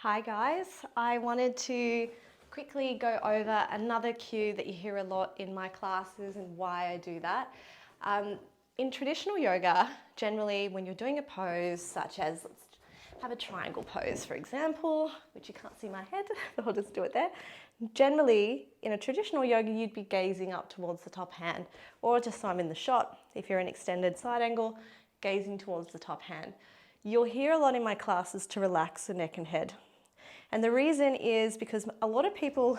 Hi guys, I wanted to quickly go over another cue that you hear a lot in my classes and why I do that. In traditional yoga, generally when you're doing a pose such as, let's have a triangle pose for example, which you can't see my head, so I'll just do it there. Generally, in a traditional yoga, you'd be gazing up towards the top hand, or just so I'm in the shot, if you're an extended side angle, gazing towards the top hand. You'll hear a lot in my classes to relax the neck and head. And the reason is because a lot of people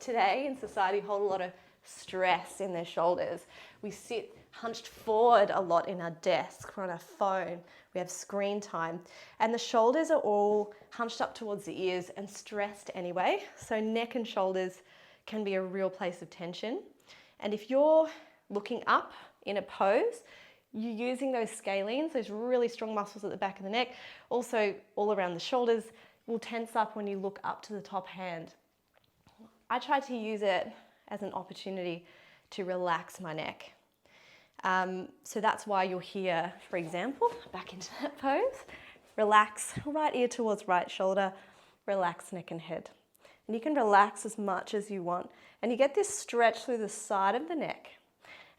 today in society hold a lot of stress in their shoulders. We sit hunched forward a lot in our desk, we're on our phone, we have screen time, and the shoulders are all hunched up towards the ears and stressed anyway. So neck and shoulders can be a real place of tension. And if you're looking up in a pose, you're using those scalenes, those really strong muscles at the back of the neck, also all around the shoulders, will tense up when you look up to the top hand. I try to use it as an opportunity to relax my neck. So that's why you'll hear, for example, back into that pose, relax right ear towards right shoulder, relax neck and head. And you can relax as much as you want. And you get this stretch through the side of the neck.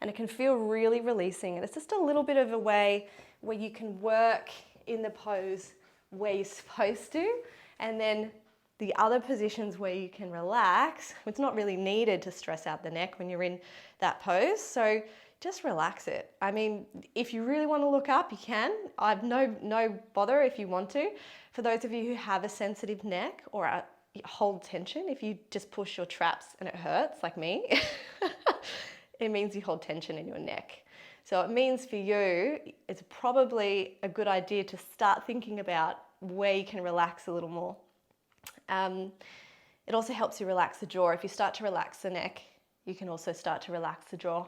And it can feel really releasing. And it's just a little bit of a way where you can work in the pose where you're supposed to. And then the other positions where you can relax, it's not really needed to stress out the neck when you're in that pose. So just relax it. I mean, if you really want to look up, you can. I've no bother if you want to. For those of you who have a sensitive neck or hold tension, if you just push your traps and it hurts, like me, it means you hold tension in your neck. So it means for you, it's probably a good idea to start thinking about where you can relax a little more. It also helps you relax the jaw. If you start to relax the neck, you can also start to relax the jaw,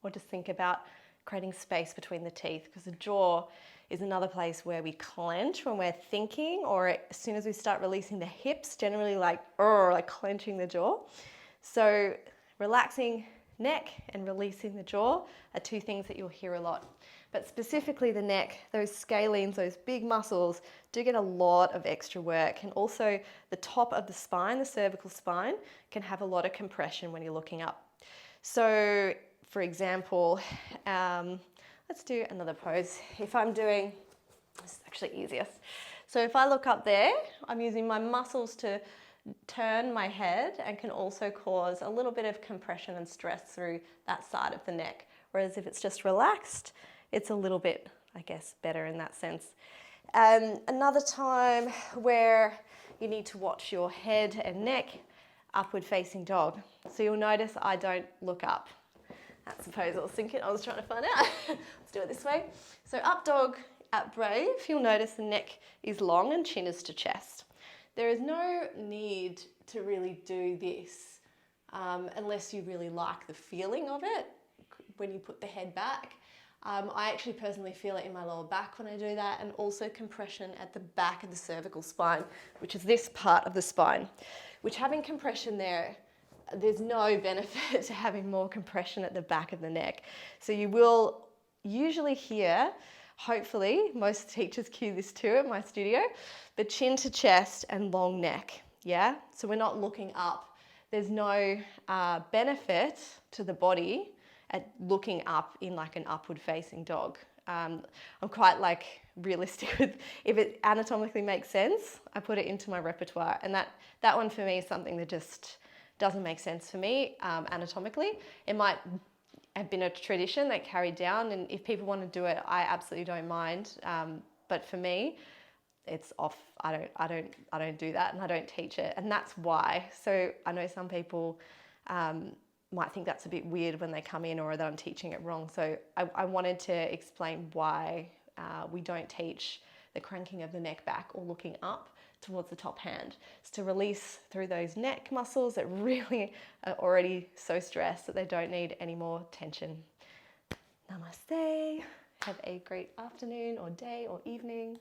or just think about creating space between the teeth, because the jaw is another place where we clench when we're thinking, or as soon as we start releasing the hips, generally like clenching the jaw. So relaxing neck and releasing the jaw are two things that you'll hear a lot. But specifically the neck, those scalenes, those big muscles do get a lot of extra work. And also the top of the spine, the cervical spine, can have a lot of compression when you're looking up. So for example, let's do another pose. If I'm doing, this is actually easiest. So if I look up there, I'm using my muscles to turn my head and can also cause a little bit of compression and stress through that side of the neck. Whereas if it's just relaxed, it's a little bit, I guess, better in that sense. Another time where you need to watch your head and neck, upward facing dog. So you'll notice I don't look up. That's the pose I was thinking, I was trying to find out. Let's do it this way. So up dog at brave, you'll notice the neck is long and chin is to chest. There is no need to really do this unless you really like the feeling of it when you put the head back. I actually personally feel it in my lower back when I do that, and also compression at the back of the cervical spine, which is this part of the spine, which having compression there, there's no benefit to having more compression at the back of the neck. So you will usually hear, hopefully, most teachers cue this too at my studio, the chin to chest and long neck, yeah? So we're not looking up. There's no benefit to the body at looking up in like an upward facing dog. I'm quite like realistic with, if it anatomically makes sense, I put it into my repertoire. And that one for me is something that just doesn't make sense for me anatomically. It might have been a tradition that carried down, and if people want to do it, I absolutely don't mind. But for me, it's off. I don't do that, and I don't teach it, and that's why. So I know some people might think that's a bit weird when they come in, or that I'm teaching it wrong. So I wanted to explain why we don't teach the cranking of the neck back or looking up towards the top hand. It's to release through those neck muscles that really are already so stressed that they don't need any more tension. Namaste. Have a great afternoon or day or evening.